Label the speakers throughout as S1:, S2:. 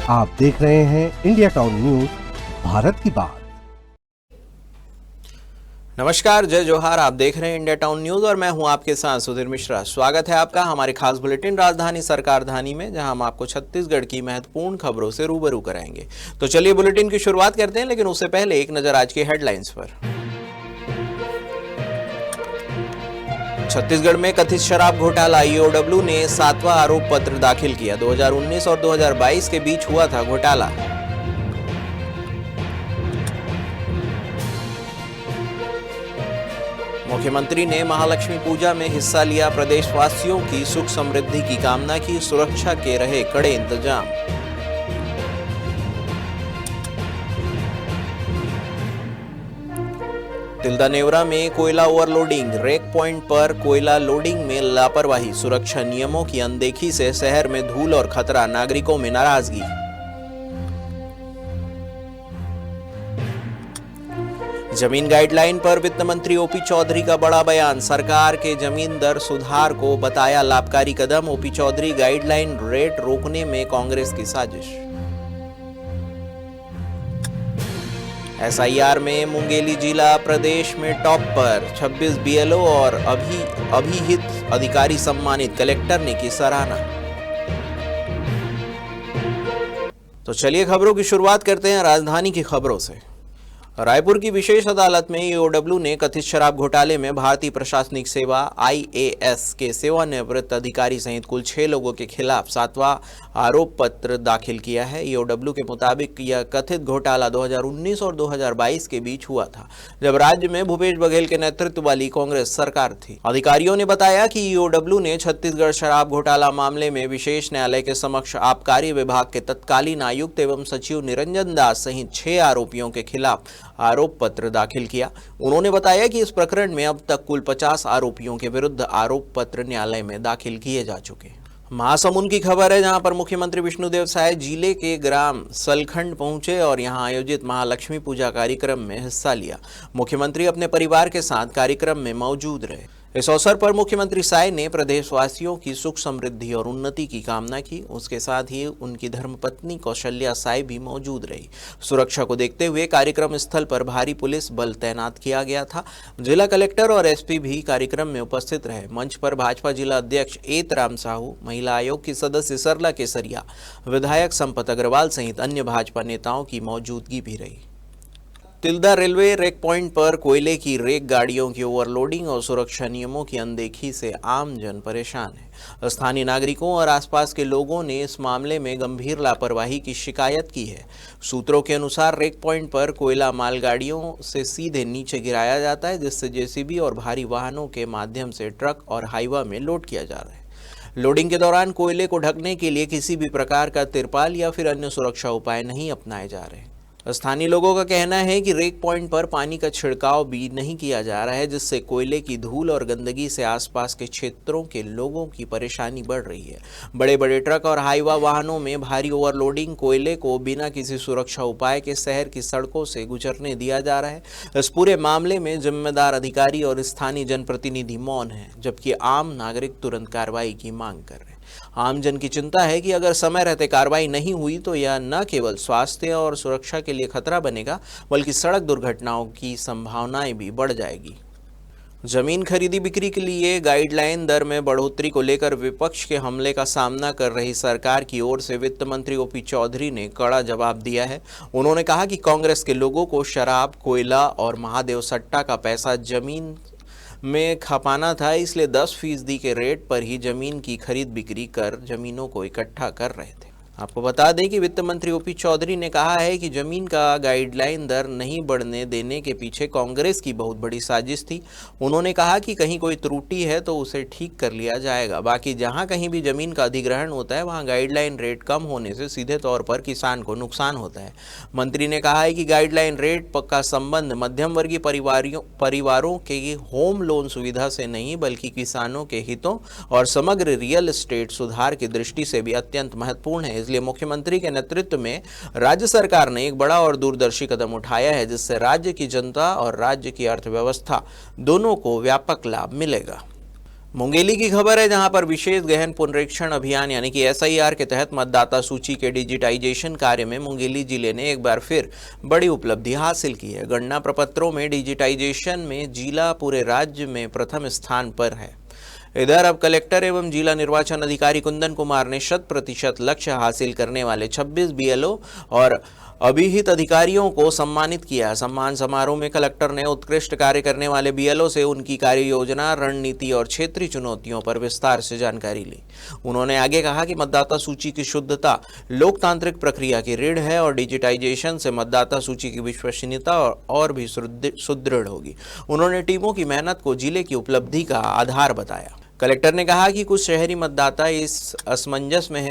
S1: आप देख रहे हैं इंडिया टाउन न्यूज, भारत की बात।
S2: नमस्कार, जय जोहार। आप देख रहे हैं इंडिया टाउन न्यूज और मैं हूं आपके साथ सुधीर मिश्रा। स्वागत है आपका हमारे खास बुलेटिन राजधानी सरकारधानी में, जहां हम आपको छत्तीसगढ़ की महत्वपूर्ण खबरों से रूबरू कराएंगे। तो चलिए बुलेटिन की शुरुआत करते हैं, लेकिन उससे पहले एक नजर आज की हेडलाइंस पर। छत्तीसगढ़ में कथित शराब घोटाला, ईओडब्ल्यू ने 7वां आरोप पत्र दाखिल किया। 2019 और 2022 के बीच हुआ था घोटाला। मुख्यमंत्री ने महालक्ष्मी पूजा में हिस्सा लिया। प्रदेशवासियों की सुख समृद्धि की कामना की। सुरक्षा के रहे कड़े इंतजाम। तिल्दा नेवरा में कोयला ओवरलोडिंग, रेक पॉइंट पर कोयला लोडिंग में लापरवाही। सुरक्षा नियमों की अनदेखी से शहर में धूल और खतरा, नागरिकों में नाराजगी। जमीन गाइडलाइन पर वित्त मंत्री ओपी चौधरी का बड़ा बयान। सरकार के जमीन दर सुधार को बताया लाभकारी कदम। ओपी चौधरी, गाइडलाइन रेट रोकने में कांग्रेस की साजिश। एसआईआर में मुंगेली जिला प्रदेश में टॉप पर। 26 बीएलओ और अभिहित अधिकारी सम्मानित, कलेक्टर ने की सराहना। तो चलिए खबरों की शुरुआत करते हैं राजधानी की खबरों से। रायपुर की विशेष अदालत में ईओडब्ल्यू ने कथित शराब घोटाले में भारतीय प्रशासनिक सेवा आईएएस के सेवानिवृत्त अधिकारी सहित कुल 6 लोगों के खिलाफ 7वां आरोप पत्र दाखिल किया है। ईओडब्ल्यू के मुताबिक यह कथित घोटाला 2019 और 2022 के बीच हुआ था, जब राज्य में भूपेश बघेल के नेतृत्व वाली कांग्रेस सरकार थी। अधिकारियों ने बताया कि ईओडब्ल्यू ने छत्तीसगढ़ शराब घोटाला मामले में विशेष न्यायालय के समक्ष आबकारी विभाग के तत्कालीन आयुक्त एवं सचिव निरंजन दास सहित 6 आरोपियों के खिलाफ आरोप पत्र दाखिल किया। उन्होंने बताया कि इस प्रकरण में अब तक कुल 50 आरोपियों के विरुद्ध आरोप पत्र न्यायालय में दाखिल किए जा चुके हैं। महासमुंद की खबर है, जहां पर मुख्यमंत्री विष्णुदेव साय जिले के ग्राम सलखंड पहुंचे और यहां आयोजित महालक्ष्मी पूजा कार्यक्रम में हिस्सा लिया। मुख्यमंत्री अपने परिवार के साथ कार्यक्रम में मौजूद रहे। इस अवसर पर मुख्यमंत्री साय ने प्रदेशवासियों की सुख समृद्धि और उन्नति की कामना की। उसके साथ ही उनकी धर्मपत्नी कौशल्या साय भी मौजूद रही। सुरक्षा को देखते हुए कार्यक्रम स्थल पर भारी पुलिस बल तैनात किया गया था। जिला कलेक्टर और एसपी भी कार्यक्रम में उपस्थित रहे। मंच पर भाजपा जिला अध्यक्ष एतराम साहू, महिला आयोग की सदस्य सरला केसरिया, विधायक संपत अग्रवाल सहित अन्य भाजपा नेताओं की मौजूदगी भी रही। तिल्दा रेलवे रेक पॉइंट पर कोयले की रेक गाड़ियों की ओवरलोडिंग और सुरक्षा नियमों की अनदेखी से आम जन परेशान है। स्थानीय नागरिकों और आसपास के लोगों ने इस मामले में गंभीर लापरवाही की शिकायत की है। सूत्रों के अनुसार रेक पॉइंट पर कोयला मालगाड़ियों से सीधे नीचे गिराया जाता है, जिससे जेसीबी और भारी वाहनों के माध्यम से ट्रक और हाईवा में लोड किया जा रहा है। लोडिंग के दौरान कोयले को ढकने के लिए किसी भी प्रकार का तिरपाल या फिर अन्य सुरक्षा उपाय नहीं अपनाए जा रहे। स्थानीय लोगों का कहना है कि रेक पॉइंट पर पानी का छिड़काव भी नहीं किया जा रहा है, जिससे कोयले की धूल और गंदगी से आसपास के क्षेत्रों के लोगों की परेशानी बढ़ रही है। बड़े बड़े ट्रक और हाईवा वाहनों में भारी ओवरलोडिंग कोयले को बिना किसी सुरक्षा उपाय के शहर की सड़कों से गुजरने दिया जा रहा है। इस पूरे मामले में जिम्मेदार अधिकारी और स्थानीय जनप्रतिनिधि मौन हैं, जबकि आम नागरिक तुरंत कार्रवाई की मांग कर रहे हैं। आम जन की चिंता है कि अगर समय रहते कार्रवाई नहीं हुई तो यह न केवल स्वास्थ्य और सुरक्षा के लिए खतरा बनेगा, बल्कि सड़क दुर्घटनाओं की संभावनाएं भी बढ़ जाएगी। जमीन खरीदी बिक्री के लिए गाइडलाइन दर में बढ़ोतरी को लेकर विपक्ष के हमले का सामना कर रही सरकार की ओर से वित्त मंत्री ओपी चौधरी ने कड़ा जवाब दिया है। उन्होंने कहा कि कांग्रेस के लोगों को शराब, कोयला और महादेव सट्टा का पैसा जमीन में खपाना था, इसलिए 10% के रेट पर ही जमीन की खरीद बिक्री कर जमीनों को इकट्ठा कर रहे थे। आपको बता दें कि वित्त मंत्री ओपी चौधरी ने कहा है कि जमीन का गाइडलाइन दर नहीं बढ़ने देने के पीछे कांग्रेस की बहुत बड़ी साजिश थी। उन्होंने कहा कि कहीं कोई त्रुटि है तो उसे ठीक कर लिया जाएगा। बाकी जहां कहीं भी जमीन का अधिग्रहण होता है, वहां गाइडलाइन रेट कम होने से सीधे तौर पर किसान को नुकसान होता है। मंत्री ने कहा है कि गाइडलाइन रेट का संबंध मध्यम वर्गीय परिवारों के होम लोन सुविधा से नहीं, बल्कि किसानों के हितों और समग्र रियल एस्टेट सुधार की दृष्टि से भी अत्यंत महत्वपूर्ण है। इसलिए मुख्यमंत्री के नेतृत्व में राज्य सरकार ने एक बड़ा और दूरदर्शी कदम उठाया है, जिससे राज्य की जनता और राज्य की अर्थव्यवस्था दोनों को व्यापक लाभ मिलेगा। मुंगेली की खबर है, जहां पर विशेष गहन पुनरीक्षण अभियान यानी कि एसआईआर के तहत मतदाता सूची के डिजिटाइजेशन कार्य में मुंगेली जिले ने एक बार फिर बड़ी उपलब्धि हासिल की है। गणना प्रपत्रों में डिजिटाइजेशन में जिला पूरे राज्य में प्रथम स्थान पर है। इधर अब कलेक्टर एवं जिला निर्वाचन अधिकारी कुंदन कुमार ने 100% लक्ष्य हासिल करने वाले 26 बीएलओ और अभिहित अधिकारियों को सम्मानित किया। सम्मान समारोह में कलेक्टर ने उत्कृष्ट कार्य करने वाले बीएलओ से उनकी कार्य योजना, रणनीति और क्षेत्रीय चुनौतियों पर विस्तार से जानकारी ली। उन्होंने आगे कहा कि मतदाता सूची की शुद्धता लोकतांत्रिक प्रक्रिया की रीढ़ है और डिजिटाइजेशन से मतदाता सूची की विश्वसनीयता और भी सुदृढ़ होगी। उन्होंने टीमों की मेहनत को जिले की उपलब्धि का आधार बताया। कलेक्टर ने कहा कि कुछ शहरी मतदाता इस असमंजस में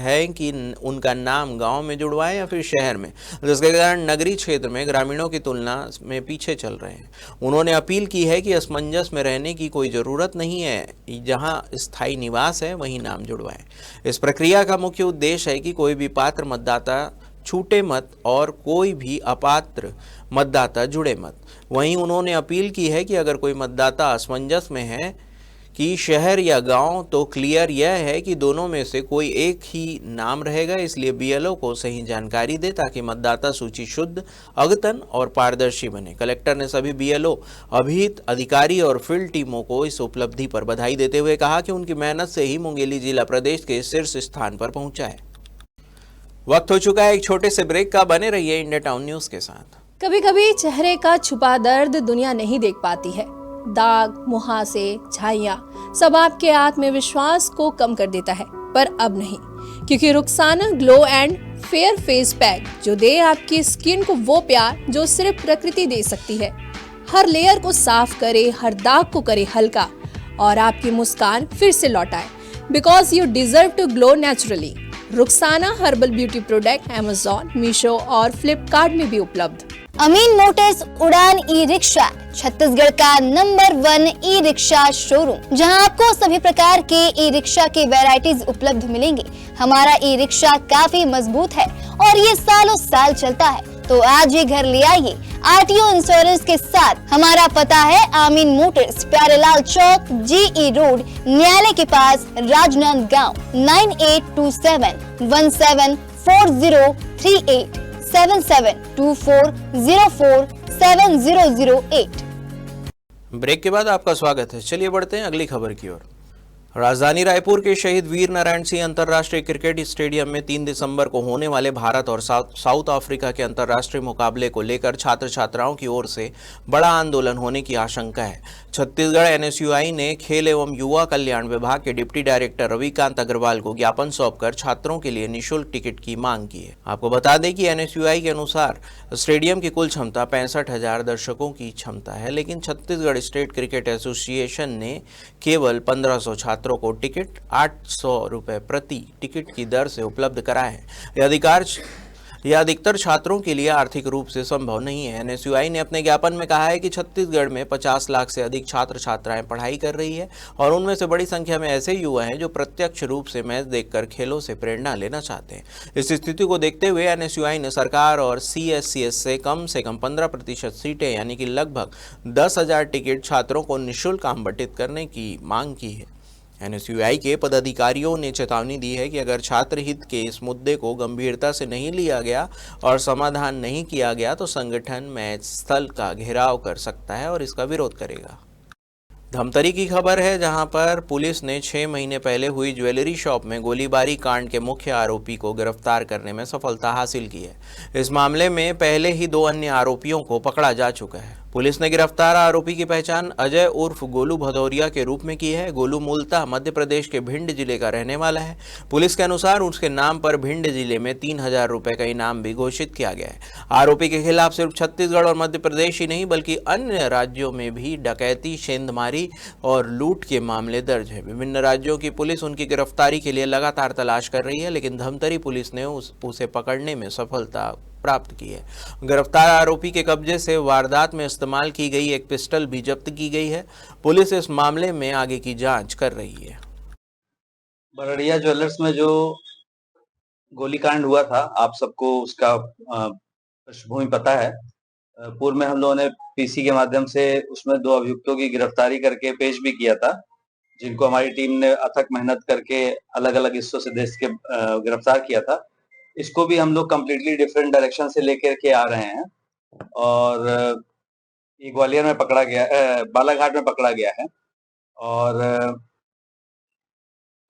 S2: है कि उनका नाम गांव में जुड़वाएं या फिर शहर में, जिसके कारण नगरीय क्षेत्र में ग्रामीणों की तुलना में पीछे चल रहे हैं। उन्होंने अपील की है कि असमंजस में रहने की कोई ज़रूरत नहीं है, जहां स्थायी निवास है वहीं नाम जुड़वाएं। इस प्रक्रिया का मुख्य उद्देश्य है कि कोई भी पात्र मतदाता छूटे मत और कोई भी अपात्र मतदाता जुड़े मत। वहीं उन्होंने अपील की है कि अगर कोई मतदाता असमंजस में है कि शहर या गांव, तो क्लियर यह है कि दोनों में से कोई एक ही नाम रहेगा। इसलिए बीएलओ को सही जानकारी दे ताकि मतदाता सूची शुद्ध, अद्यतन और पारदर्शी बने। कलेक्टर ने सभी बीएलओ, अभिहित अधिकारी और फील्ड टीमों को इस उपलब्धि पर बधाई देते हुए कहा कि उनकी मेहनत से ही मुंगेली जिला प्रदेश के शीर्ष स्थान पर पहुंचा है। वक्त हो चुका है एक छोटे से ब्रेक का। बने रहिए इंडिया टाउन न्यूज के साथ।
S3: कभी कभी चेहरे का छुपा दर्द दुनिया नहीं देख पाती है। दाग, मुहासे, झाइयाँ सब आपके आत्मविश्वास को कम कर देता है, पर अब नहीं, क्योंकि Rukhsana glow and fair face pack जो दे आपकी स्किन को वो प्यार जो सिर्फ प्रकृति दे सकती है। हर लेयर को साफ करे, हर दाग को करे हल्का और आपकी मुस्कान फिर से लौटाए। Because you deserve to glow naturally. Rukhsana herbal beauty product Amazon, Meesho और फ्लिपकार्ट में भी उपलब्ध।
S4: अमीन मोटर्स उड़ान ई रिक्शा छत्तीसगढ़ का नंबर 1 ई रिक्शा शोरूम, जहां आपको सभी प्रकार के ई रिक्शा के वैरायटीज उपलब्ध मिलेंगे। हमारा ई रिक्शा काफी मजबूत है और ये सालों साल चलता है, तो आज ही घर ले आइए आरटीओ इंश्योरेंस के साथ। हमारा पता है अमीन मोटर्स, प्यारेलाल चौक, जीई रोड, न्यायालय के पास, राजनांदगांव। 9827174038 7724047008।
S2: ब्रेक के बाद आपका स्वागत है। चलिए बढ़ते हैं अगली खबर की ओर। राजधानी रायपुर के शहीद वीर नारायण सिंह अंतर्राष्ट्रीय क्रिकेट स्टेडियम में 3 दिसंबर को होने वाले भारत और साउथ अफ्रीका के अंतर्राष्ट्रीय मुकाबले को लेकर छात्र छात्राओं की ओर से बड़ा आंदोलन होने की आशंका है। छत्तीसगढ़ एनएसयूआई ने खेल एवं युवा कल्याण विभाग के डिप्टी डायरेक्टर रविकांत अग्रवाल को ज्ञापन सौंपकर छात्रों के लिए निःशुल्क टिकट की मांग की है। आपको बता दें कि एनएसयूआई के अनुसार स्टेडियम की कुल क्षमता 65,000 दर्शकों की क्षमता है, लेकिन छत्तीसगढ़ स्टेट क्रिकेट एसोसिएशन ने केवल 1500 छात्रों को टिकट 800 रुपये प्रति टिकट की दर से उपलब्ध कराए हैं। यह अधिकतर छात्रों के लिए आर्थिक रूप से संभव नहीं है। एनएसयूआई ने अपने ज्ञापन में कहा है कि छत्तीसगढ़ में 50 लाख से अधिक छात्र छात्राएं पढ़ाई कर रही है और उनमें से बड़ी संख्या में ऐसे युवा हैं जो प्रत्यक्ष रूप से मैच देखकर खेलों से प्रेरणा लेना चाहते हैं। इस स्थिति को देखते हुए एनएसयूआई ने सरकार और सीएससीएस से कम 15% सीटें यानी कि लगभग 10,000 टिकट छात्रों को निःशुल्क आवंटित करने की मांग की है। एनएसयूआई के पदाधिकारियों ने चेतावनी दी है कि अगर छात्र हित के इस मुद्दे को गंभीरता से नहीं लिया गया और समाधान नहीं किया गया तो संगठन मैच स्थल का घेराव कर सकता है और इसका विरोध करेगा। धमतरी की खबर है, जहां पर पुलिस ने 6 महीने पहले हुई ज्वेलरी शॉप में गोलीबारी कांड के मुख्य आरोपी को गिरफ्तार करने में सफलता हासिल की है। इस मामले में पहले ही 2 अन्य आरोपियों को पकड़ा जा चुका है। पुलिस ने गिरफ्तार आरोपी की पहचान अजय उर्फ गोलू भदौरिया के रूप में की है। गोलू मूलतः मध्य प्रदेश के भिंड जिले का रहने वाला है। पुलिस के अनुसार उसके नाम पर भिंड जिले में 3,000 रुपए का इनाम भी घोषित किया गया है। आरोपी के खिलाफ सिर्फ छत्तीसगढ़ और मध्य प्रदेश ही नहीं बल्कि अन्य राज्यों में भी डकैती, सेंधमारी और लूट के मामले दर्ज है। विभिन्न राज्यों की पुलिस उनकी गिरफ्तारी के लिए लगातार तलाश कर रही है, लेकिन धमतरी पुलिस ने उसे पकड़ने में सफलता प्राप्त की है। गिरफ्तार आरोपी के कब्जे से वारदात में इस्तेमाल की गई एक पिस्टल भी जब्त की गई है। पुलिस इस मामले में आगे की जांच कर रही है।
S5: बरड़िया ज्वेलर्स में जो गोलीकांड हुआ था, आप सबको उसका पृष्ठभूमि पता है। पूर्व में हम लोगों ने पीसी के माध्यम से उसमें 2 अभियुक्तों की गिरफ्तारी करके पेश भी किया था, जिनको हमारी टीम ने अथक मेहनत करके अलग अलग हिस्सों से देश के गिरफ्तार किया था, इसको भी हम लोग कम्प्लीटली डिफरेंट डायरेक्शन से लेकर के आ रहे हैं। और ये ग्वालियर में पकड़ा गया, बालाघाट में पकड़ा गया है। और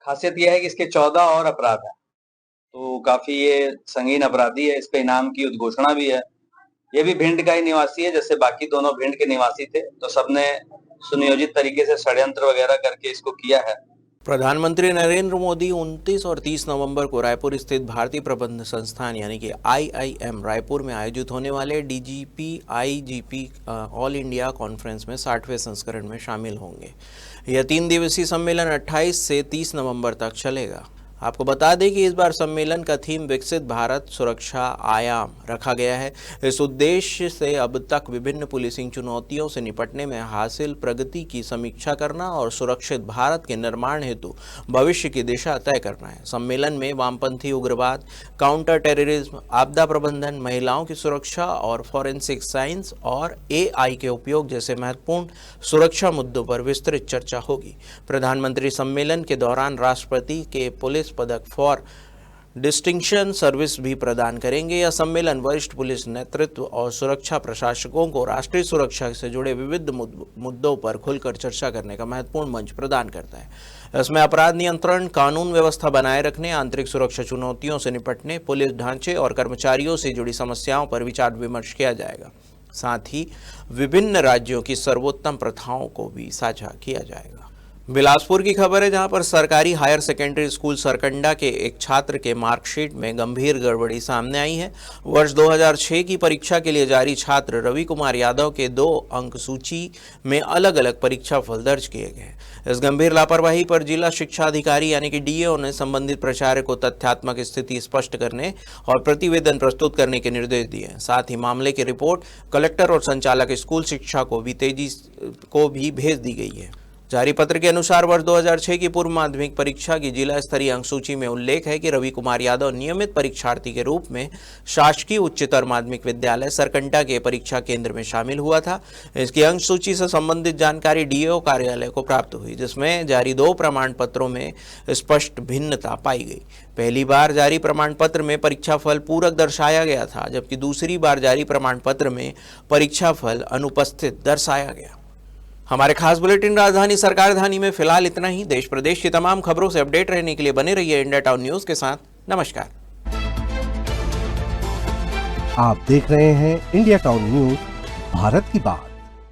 S5: खासियत यह है कि इसके 14 और अपराध हैं, तो काफी ये संगीन अपराधी है। इस पे इनाम की उद्घोषणा भी है। ये भी भिंड का ही निवासी है, जैसे बाकी दोनों भिंड के निवासी थे, तो सबने सुनियोजित तरीके से षड्यंत्र वगैरह करके इसको किया है।
S2: प्रधानमंत्री नरेंद्र मोदी 29 और 30 नवंबर को रायपुर स्थित भारतीय प्रबंध संस्थान यानी कि IIM रायपुर में आयोजित होने वाले DGP IGP all India conference में 60वें संस्करण में शामिल होंगे। यह 3 दिवसीय सम्मेलन 28 से 30 नवंबर तक चलेगा। आपको बता दें कि इस बार सम्मेलन का थीम विकसित भारत सुरक्षा आयाम रखा गया है। इस उद्देश्य से अब तक विभिन्न पुलिसिंग चुनौतियों से निपटने में हासिल प्रगति की समीक्षा करना और सुरक्षित भारत के निर्माण हेतु भविष्य की दिशा तय करना है। सम्मेलन में वामपंथी उग्रवाद, काउंटर टेररिज्म, आपदा प्रबंधन, महिलाओं की सुरक्षा और फॉरेंसिक साइंस और AI के उपयोग जैसे महत्वपूर्ण सुरक्षा मुद्दों पर विस्तृत चर्चा होगी। प्रधानमंत्री सम्मेलन के दौरान राष्ट्रपति के पुलिस पदक फॉर डिस्टिंक्शन सर्विस भी प्रदान करेंगे। यह सम्मेलन वरिष्ठ पुलिस नेतृत्व और सुरक्षा प्रशासकों को राष्ट्रीय सुरक्षा से जुड़े विविध मुद्दों पर खुलकर चर्चा करने का महत्वपूर्ण मंच प्रदान करता है। इसमें अपराध नियंत्रण, कानून व्यवस्था बनाए रखने, आंतरिक सुरक्षा चुनौतियों से निपटने, पुलिस ढांचे और कर्मचारियों से जुड़ी समस्याओं पर विचार विमर्श किया जाएगा। साथ ही विभिन्न राज्यों की सर्वोत्तम प्रथाओं को भी साझा किया जाएगा। बिलासपुर की खबर है, जहां पर सरकारी हायर सेकेंडरी स्कूल सरकंडा के एक छात्र के मार्कशीट में गंभीर गड़बड़ी सामने आई है। वर्ष 2006 की परीक्षा के लिए जारी छात्र रवि कुमार यादव के 2 अंक सूची में अलग अलग परीक्षा फल दर्ज किए गए। इस गंभीर लापरवाही पर जिला शिक्षा अधिकारी यानी कि DO ने संबंधित प्राचार्य को तथ्यात्मक स्थिति स्पष्ट करने और प्रतिवेदन प्रस्तुत करने के निर्देश दिए। साथ ही मामले की रिपोर्ट कलेक्टर और संचालक स्कूल शिक्षा को भी भेज दी गई है। जारी पत्र के अनुसार वर्ष 2006 की पूर्व माध्यमिक परीक्षा की जिला स्तरीय अंक सूची में उल्लेख है कि रवि कुमार यादव नियमित परीक्षार्थी के रूप में शासकीय उच्चतर माध्यमिक विद्यालय सरकंडा के परीक्षा केंद्र में शामिल हुआ था। इसकी अंक सूची से संबंधित जानकारी DO कार्यालय को प्राप्त हुई, जिसमें जारी 2 प्रमाण पत्रों में स्पष्ट भिन्नता पाई गई। पहली बार जारी प्रमाण पत्र में परीक्षा फल पूरक दर्शाया गया था, जबकि दूसरी बार जारी प्रमाण पत्र में परीक्षा फल अनुपस्थित दर्शाया गया। हमारे खास बुलेटिन राजधानी सरकारधानी में फिलहाल इतना ही। देश प्रदेश की तमाम खबरों से अपडेट रहने के लिए बने रहिए इंडिया टाउन न्यूज के साथ। नमस्कार।
S1: आप देख रहे हैं इंडिया टाउन न्यूज, भारत की बात।